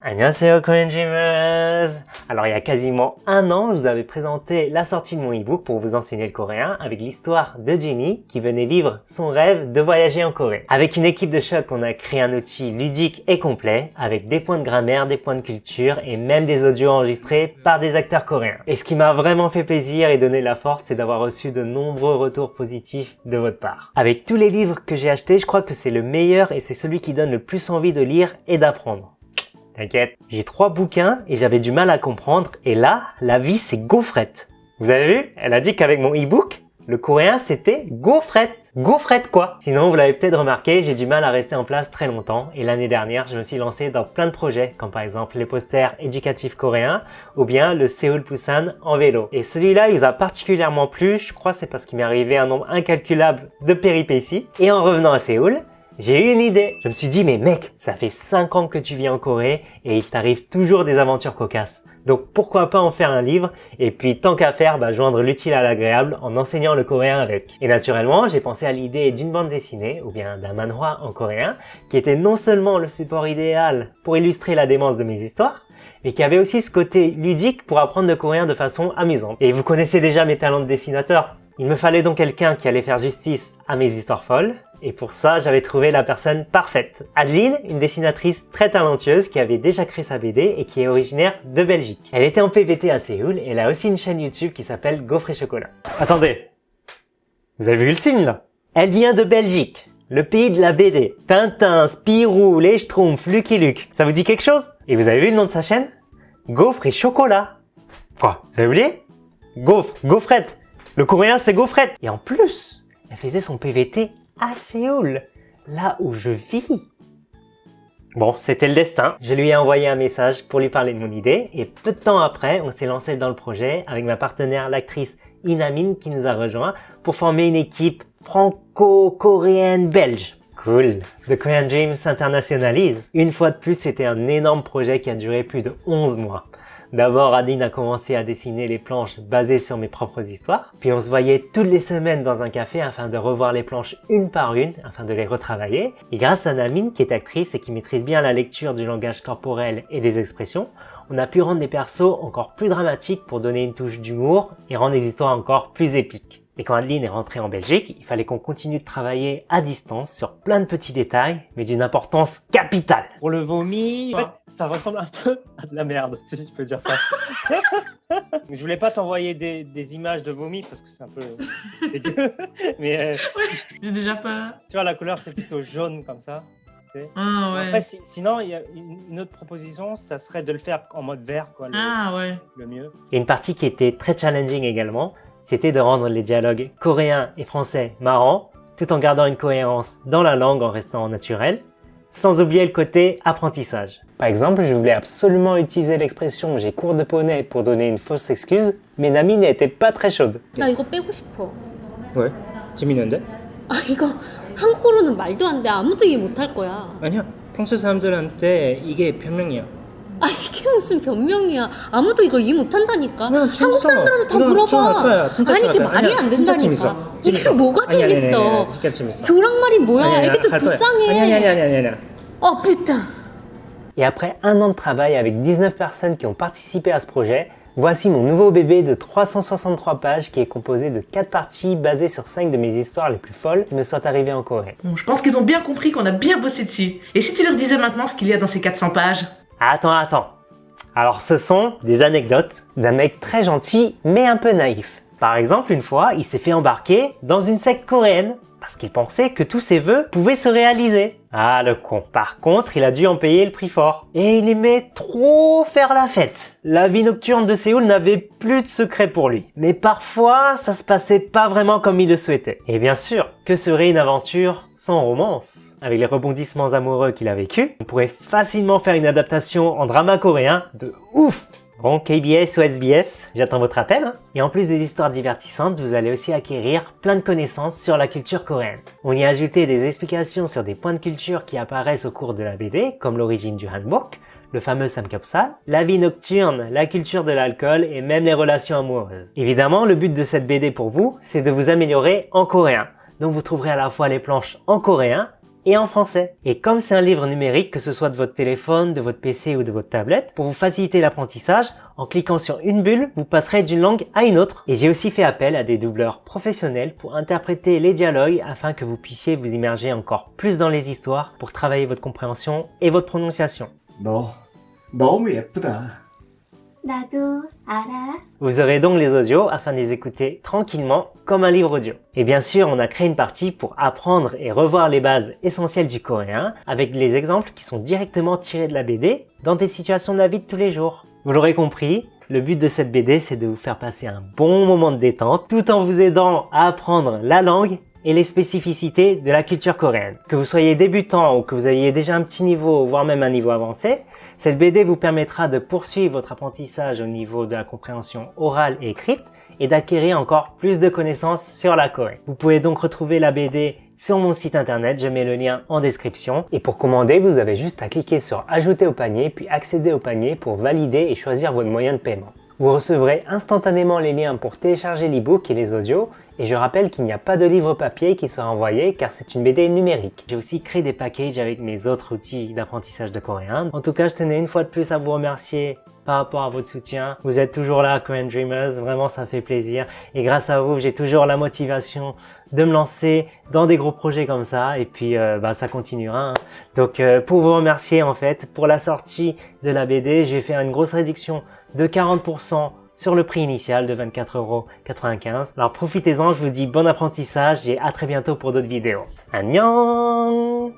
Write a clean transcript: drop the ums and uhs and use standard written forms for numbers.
Annyeonghaseyo Korean Dreamers! Alors il y a quasiment un an, je vous avais présenté la sortie de mon e-book pour vous enseigner le coréen avec l'histoire de Jenny qui venait vivre son rêve de voyager en Corée. Avec une équipe de choc, on a créé un outil ludique et complet avec des points de grammaire, des points de culture et même des audios enregistrés par des acteurs coréens. Et ce qui m'a vraiment fait plaisir et donné de la force, c'est d'avoir reçu de nombreux retours positifs de votre part. Avec tous les livres que j'ai achetés, je crois que c'est le meilleur et c'est celui qui donne le plus envie de lire et d'apprendre. T'inquiète, j'ai 3 bouquins et j'avais du mal à comprendre et là, la vie c'est gaufrette. Vous avez vu? Elle a dit qu'avec mon e-book, le coréen c'était gaufrette. Gaufrette quoi? Sinon, vous l'avez peut-être remarqué, j'ai du mal à rester en place très longtemps et l'année dernière, je me suis lancé dans plein de projets comme par exemple les posters éducatifs coréens ou bien le Séoul-Busan en vélo. Et celui-là, il vous a particulièrement plu, je crois c'est parce qu'il m'est arrivé un nombre incalculable de péripéties. Et en revenant à Séoul, j'ai eu une idée. Je me suis dit, mais mec, ça fait 5 ans que tu vis en Corée et il t'arrive toujours des aventures cocasses. Donc pourquoi pas en faire un livre et puis tant qu'à faire, joindre l'utile à l'agréable en enseignant le coréen avec. Et naturellement, j'ai pensé à l'idée d'une bande dessinée ou bien d'un manhwa en coréen qui était non seulement le support idéal pour illustrer la démence de mes histoires, mais qui avait aussi ce côté ludique pour apprendre le coréen de façon amusante. Et vous connaissez déjà mes talents de dessinateur. Il me fallait donc quelqu'un qui allait faire justice à mes histoires folles. Et pour ça, j'avais trouvé la personne parfaite. Adeline, une dessinatrice très talentueuse qui avait déjà créé sa BD et qui est originaire de Belgique. Elle était en PVT à Séoul et elle a aussi une chaîne YouTube qui s'appelle Gaufre et Chocolat. Attendez, vous avez vu le signe là? Elle vient de Belgique, le pays de la BD. Tintin, Spirou, les Schtroumpfs, Lucky Luke. Ça vous dit quelque chose? Et vous avez vu le nom de sa chaîne? Gaufre et Chocolat. Quoi? Vous avez oublié? Gaufre, gaufrette. Le coréen c'est gaufrette. Et en plus, elle faisait son PVT à Séoul, là où je vis. Bon, c'était le destin. Je lui ai envoyé un message pour lui parler de mon idée et peu de temps après, on s'est lancé dans le projet avec ma partenaire, l'actrice Inamin qui nous a rejoint pour former une équipe franco-coréenne belge. Cool. The Korean Dream s'internationalise. Une fois de plus, c'était un énorme projet qui a duré plus de 11 mois. D'abord, Adeline a commencé à dessiner les planches basées sur mes propres histoires. Puis on se voyait toutes les semaines dans un café afin de revoir les planches une par une, afin de les retravailler. Et grâce à Namine, qui est actrice et qui maîtrise bien la lecture du langage corporel et des expressions, on a pu rendre les persos encore plus dramatiques pour donner une touche d'humour et rendre les histoires encore plus épiques. Et quand Adeline est rentrée en Belgique, il fallait qu'on continue de travailler à distance sur plein de petits détails, mais d'une importance capitale. Pour le vomi, en fait, ça ressemble un peu à de la merde, si je peux dire ça. Je voulais pas t'envoyer des images de vomi parce que c'est un peu dégueu. Mais ouais, j'ai déjà pas. Tu vois, la couleur c'est plutôt jaune comme ça. Ah ouais. Après, sinon, il y a une autre proposition, ça serait de le faire en mode vert, quoi. Le mieux. Et une partie qui était très challenging également, c'était de rendre les dialogues coréens et français marrants, tout en gardant une cohérence dans la langue en restant naturel, sans oublier le côté apprentissage. Par exemple, je voulais absolument utiliser l'expression « j'ai cours de poney » pour donner une fausse excuse, mais Nami n'était pas très chaude. 나 이거 빼고 싶어. 왜? 재밌는데? 아 이거 한국어로는 말도 안 돼. 아무도 이해 못할 거야. 아니야, 프랑스 사람들한테 이게 변명이야. 아 이게 무슨 변명이야. 아무도 이거 이해 못한다니까. 재밌어. 한국 사람들한테 다 이건 좀 할 물어봐. 거야. 진짜 아니 이게 할 거야. 말이 아니야, 안 진짜 된다니까. 재밌어. 이게 뭐가 재밌어. 진짜 재밌어. 교랑말이 뭐야. 아니야, 애기들 할 거야. 불쌍해. 아니야. Oh putain. Et après un an de travail avec 19 personnes qui ont participé à ce projet, voici mon nouveau bébé de 363 pages qui est composé de 4 parties basées sur 5 de mes histoires les plus folles qui me sont arrivées en Corée. Bon, je pense qu'ils ont bien compris qu'on a bien bossé dessus. Et si tu leur disais maintenant ce qu'il y a dans ces 400 pages? Attends. Alors ce sont des anecdotes d'un mec très gentil mais un peu naïf. Par exemple, une fois, il s'est fait embarquer dans une secte coréenne parce qu'il pensait que tous ses vœux pouvaient se réaliser. Ah le con. Par contre, il a dû en payer le prix fort. Et il aimait trop faire la fête. La vie nocturne de Séoul n'avait plus de secret pour lui. Mais parfois, ça se passait pas vraiment comme il le souhaitait. Et bien sûr, que serait une aventure sans romance? Avec les rebondissements amoureux qu'il a vécu, on pourrait facilement faire une adaptation en drama coréen de ouf! Bon, KBS ou SBS, j'attends votre appel. Et en plus des histoires divertissantes, vous allez aussi acquérir plein de connaissances sur la culture coréenne. On y a ajouté des explications sur des points de culture qui apparaissent au cours de la BD, comme l'origine du hanbok, le fameux samgyeopsal, la vie nocturne, la culture de l'alcool et même les relations amoureuses. Évidemment, le but de cette BD pour vous, c'est de vous améliorer en coréen. Donc vous trouverez à la fois les planches en coréen et en français. Et comme c'est un livre numérique, que ce soit de votre téléphone, de votre PC ou de votre tablette, pour vous faciliter l'apprentissage, en cliquant sur une bulle, vous passerez d'une langue à une autre. Et j'ai aussi fait appel à des doubleurs professionnels pour interpréter les dialogues afin que vous puissiez vous immerger encore plus dans les histoires pour travailler votre compréhension et votre prononciation. 너 너무 예쁘다. 나도 알아. Vous aurez donc les audios afin de les écouter tranquillement comme un livre audio. Et bien sûr, on a créé une partie pour apprendre et revoir les bases essentielles du coréen avec les exemples qui sont directement tirés de la BD dans des situations de la vie de tous les jours. Vous l'aurez compris, le but de cette BD, c'est de vous faire passer un bon moment de détente tout en vous aidant à apprendre la langue et les spécificités de la culture coréenne. Que vous soyez débutant ou que vous ayez déjà un petit niveau, voire même un niveau avancé, cette BD vous permettra de poursuivre votre apprentissage au niveau de la compréhension orale et écrite et d'acquérir encore plus de connaissances sur la Corée. Vous pouvez donc retrouver la BD sur mon site internet, je mets le lien en description. Et pour commander, vous avez juste à cliquer sur ajouter au panier, puis accéder au panier pour valider et choisir votre moyen de paiement. Vous recevrez instantanément les liens pour télécharger l'e-book et les audios. Et je rappelle qu'il n'y a pas de livre papier qui sera envoyé car c'est une BD numérique. J'ai aussi créé des packages avec mes autres outils d'apprentissage de coréen. En tout cas, je tenais une fois de plus à vous remercier par rapport à votre soutien. Vous êtes toujours là, Korean Dreamers, vraiment ça fait plaisir. Et grâce à vous, j'ai toujours la motivation de me lancer dans des gros projets comme ça. Et puis, ça continuera. Hein. Donc, pour vous remercier en fait, pour la sortie de la BD, j'ai fait une grosse réduction de 40% sur le prix initial de 24,95 €. Alors profitez-en, je vous dis bon apprentissage et à très bientôt pour d'autres vidéos. Annyeong!